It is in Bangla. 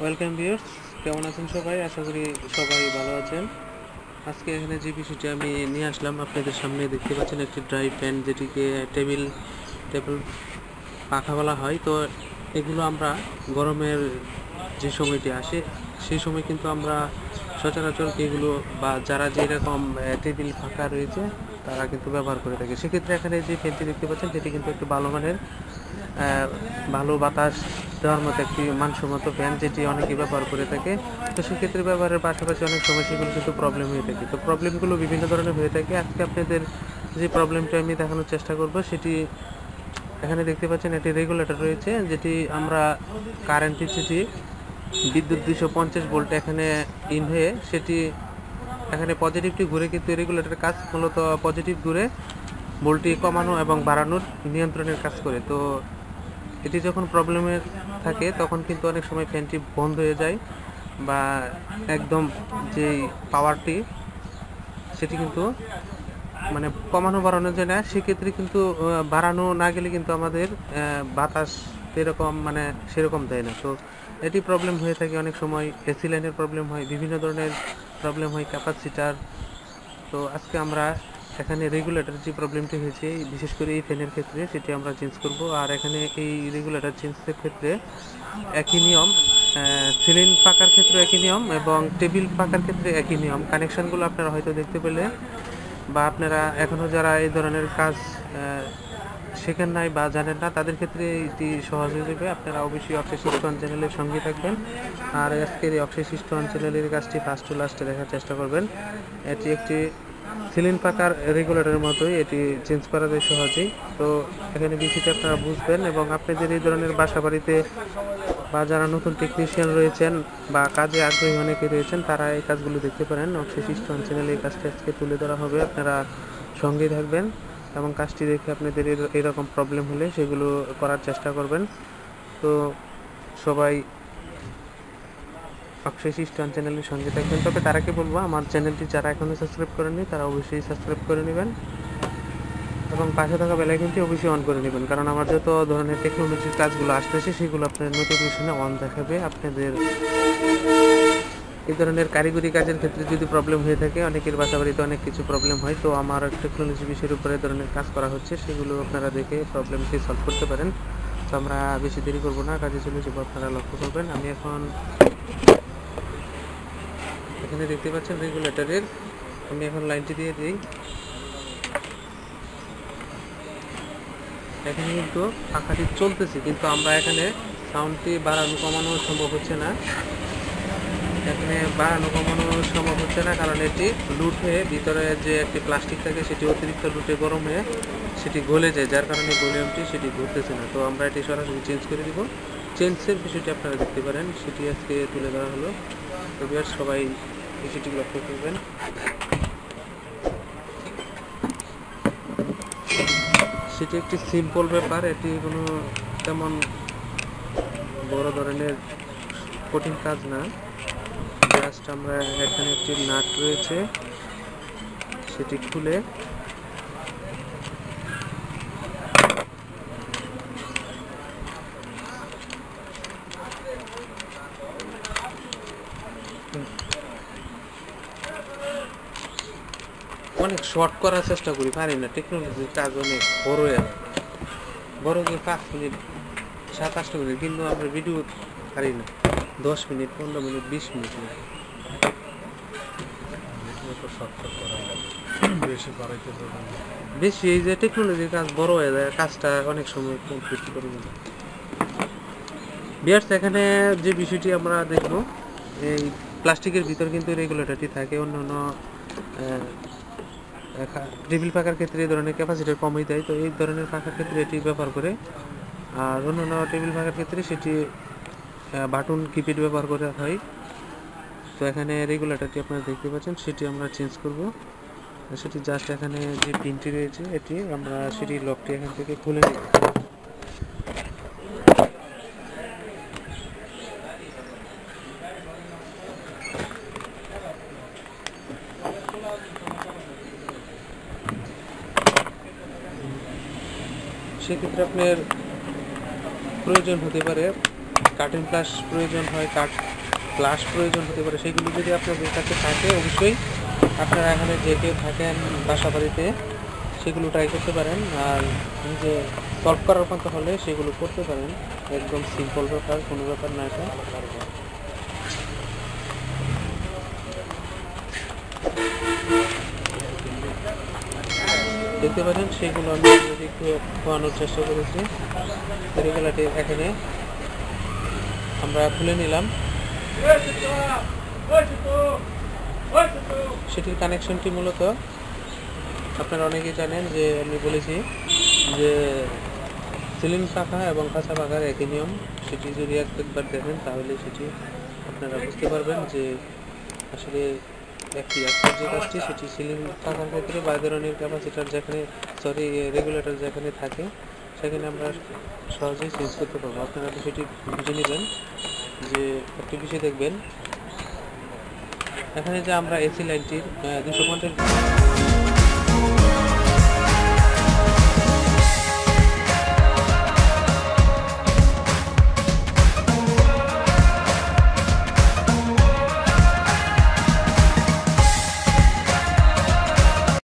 ওয়েলকাম ভিউয়ার্স, কেমন আছেন সবাই? আশা করি সবাই ভালো আছেন। আজকে এখানে যে বিষয়টি আমি নিয়ে আসলাম আপনাদের সামনে, দেখতে পাচ্ছেন একটি ড্রাই ফ্যান, যেটিকে টেবিল পাখা বলা হয়। তো এগুলো আমরা গরমের যে সময়টি আসে সেই সময় কিন্তু আমরা সচরাচর এগুলো বা যারা যেরকম টেবিল পাখা রয়েছে তারা কিন্তু ব্যবহার করে থাকে। সেক্ষেত্রে এখানে যে ফ্যানটি দেখতে পাচ্ছেন সেটি কিন্তু একটু ভালো মানের ভালো বাতাস দেওয়ার মতো একটি মানসম্মত ফ্যান, যেটি অনেকেই ব্যবহার করে থাকে। তো সেক্ষেত্রে ব্যবহারের পাশাপাশি অনেক সময় সেগুলো কিন্তু প্রবলেম হয়ে থাকে। তো প্রবলেমগুলো বিভিন্ন ধরনের হয়ে থাকে। আজকে আপনাদের যে প্রবলেমটা আমি দেখানোর চেষ্টা করব সেটি এখানে দেখতে পাচ্ছেন একটি রেগুলেটর রয়েছে, যেটি আমরা কারেন্টের যেটি বিদ্যুৎ 250 ভোল্ট এখানে ইন হয়ে সেটি এখানে পজিটিভটি ঘুরে, কিন্তু রেগুলেটরের কাজ মূলত পজিটিভ ঘুরে ভোল্টটি কমানো এবং বাড়ানোর নিয়ন্ত্রণের কাজ করে। তো এটি যখন প্রবলেমের থাকে তখন কিন্তু অনেক সময় ফ্যানটি বন্ধ হয়ে যায় বা একদম যেই পাওয়ারটি সেটি কিন্তু মানে কমানো বাড়ানো যায় না। সেক্ষেত্রে কিন্তু বাড়ানো না গেলে কিন্তু আমাদের বাতাস এরকম মানে সেরকম দেয় না। তো এটি প্রবলেম হয়ে থাকে অনেক সময়। এসি লাইনের প্রবলেম হয়, বিভিন্ন ধরনের প্রবলেম হয়, ক্যাপাসিটার। তো আজকে আমরা এখানে রেগুলেটর যে প্রবলেমটি হয়েছে বিশেষ করে এই ফ্যানের ক্ষেত্রে সেটি আমরা চেঞ্জ করব। আর এখানে এই রেগুলেটর চেঞ্জের ক্ষেত্রে একই নিয়ম, সিলিং পাকার ক্ষেত্রে একই নিয়ম এবং টেবিল পাকার ক্ষেত্রে একই নিয়ম। কানেকশানগুলো আপনারা হয়তো দেখতে পেলে বা আপনারা এখনও যারা এই ধরনের কাজ শেখেন নাই বা জানেন না তাদের ক্ষেত্রে এটি সহজ হয়ে যাবে। আপনারা অবশ্যই অক্ষয় সিস্টেম চ্যানেলের সঙ্গে থাকবেন আর আজকের এই অক্ষয় সিস্টেম চ্যানেলের কাজটি ফার্স্ট টু লাস্টে দেখার চেষ্টা করবেন। এটি একটি সিলিং পাকার রেগুলেটরের মতোই, এটি চেঞ্জ করা যায় সহজেই। তো এখানে বিষয়টি আপনারা বুঝবেন এবং আপনাদের এই ধরনের বাসা বাড়িতে বা যারা নতুন টেকনিশিয়ান রয়েছেন বা কাজে আগ্রহী অনেকে রয়েছেন তারা এই কাজগুলো দেখতে পারেন। অক্ষয় সিস্টেম চ্যানেলে এই কাজটি আজকে তুলে ধরা হবে, আপনারা সঙ্গে থাকবেন এবং কাজটি দেখে আপনাদের এরকম প্রবলেম হলে সেগুলো করার চেষ্টা করবেন। তো সবাই অক্ষয় সিস্টেম চ্যানেলের সঙ্গে থাকবেন। তবে তারাকে বলবো আমার চ্যানেলটি যারা এখনও সাবস্ক্রাইব করেননি তারা অবশ্যই সাবস্ক্রাইব করে নেবেন এবং পাশে থাকা বেল আইকনটি অবশ্যই অন করে নেবেন, কারণ আমার যত ধরনের টেকনোলজির কাজগুলো আসতেছে সেগুলো আপনার নোটিফিকেশনে অন দেখাবে। আপনাদের এই ধরনের কারিগরি কাজের ক্ষেত্রে যদি প্রবলেম হয়ে থাকে, অনেকের বাসা বাড়িতে অনেক কিছু প্রবলেম হয়, তো আমার টেকনোলজি বিষয়ের উপরে ধরনের কাজ করা হচ্ছে, সেগুলো আপনারা দেখে প্রবলেমটি সলভ করতে পারেন। তো আমরা বেশি দেরি করব না, কাজে চলে যাবো। আপনারা লক্ষ্য করবেন আমি এখন এখানে দেখতে পাচ্ছেন রেগুলেটরের আমি এখন লাইনটি দিয়ে দিই। এখানে কিন্তু পাখাটি চলতেছে, কিন্তু আমরা এখানে সাউন্ডটি বাড়ানো কমানো সম্ভব হচ্ছে না। এখানে বাড়ানো কমানো সম্ভব হচ্ছে না কারণ এটি লুট হয়ে ভিতরে যে একটি প্লাস্টিক থাকে সেটি অতিরিক্ত লুটে গরম হয়ে সেটি গলে যায়, যার কারণে ভলিউমটি সেটি ঘুরতেছে না। তো আমরা এটি সরাসরি চেঞ্জ করে দিব। চেঞ্জের বিষয়টি আপনারা দেখতে পারেন, সেটি আজকে তুলে ধরা হলো। তো ভিউয়ার্স সবাই বিষয়টি লক্ষ্য করবেন। সেটি একটি সিম্পল ব্যাপার, এটি কোনো তেমন বড় ধরনের কঠিন কাজ না। জাস্ট আমরা এখানে একটি নাট রয়েছে সেটি খুলে অনেক শর্ট করার চেষ্টা করি, পারি না। টেকনোলজির কাজ অনেক বড়, বড় যে 5 মিনিট 7-8 মিনিট, কিন্তু আমরা ভিডিও পারি না 10 মিনিট 15 মিনিট 20 মিনিট না। বেশি এই যে টেকনোলজির কাজ বড় হয়ে যায়, কাজটা অনেক সময় কমপ্লিট করে না। বিয়ার্স এখানে যে বিষয়টি আমরা দেখব, এই প্লাস্টিকের ভিতর কিন্তু রেগুলেটরটি থাকে। অন্যান্য টেবিল পাখার ক্ষেত্রে এই ধরনের ক্যাপাসিটার কমই দেয়, তো এই ধরনের পাখার ক্ষেত্রে এটি ব্যবহার করে। আর অন্যান্য টেবিল পাখার ক্ষেত্রে সেটি বাটন কিপ্যাড ব্যবহার করা হয়। তো এখানে রেগুলেটরটি আপনারা দেখতে পাচ্ছেন, সেটি আমরা চেঞ্জ করব। সেটি জাস্ট এখানে যে পিনটি রয়েছে এটি আমরা সেটি লকটি এখান থেকে খুলে নিই। সেক্ষেত্রে আপনার প্রয়োজন হতে পারে কাটিং প্লাস প্রয়োজন হয়, প্লাস প্রয়োজন হতে পারে, সেগুলো যদি আপনাদের কাছে থাকে অবশ্যই আপনারা এখানে যে কেউ থাকেন বাসা বাড়িতে সেগুলো ট্রাই করতে পারেন। আর নিজে সলভ করার মতো হলে সেগুলো করতে পারেন, একদম সিম্পল ব্যাপার, কোনো ব্যাপার না এটা। দেখতে পারেন সেগুলো আমি একটু খোয়ানোর চেষ্টা করেছি। রেগুলারটি এখানে আমরা খুলে নিলাম, সেটির কানেকশনটি মূলত আপনারা অনেকেই জানেন যে আমি বলেছি যে সিলিং পাখা এবং কাঁচা পাখার একই নিয়ম। সেটি যদি একবার দেখেন তাহলে সেটি আপনারা বুঝতে পারবেন যে আসলে একটি আজকের যে কাজটি সেটি সিলিং পাখার ক্ষেত্রে বা ধরনের ক্যাপাসিটার যেখানে রেগুলেটর যেখানে থাকে সেখানে আমরা সহজেই চেঞ্জ করতে পারবো। আপনারা সেটি বুঝে নেবেন যে একটি বিষয় দেখবেন এখানে যে আমরা এসি লাইনটির 250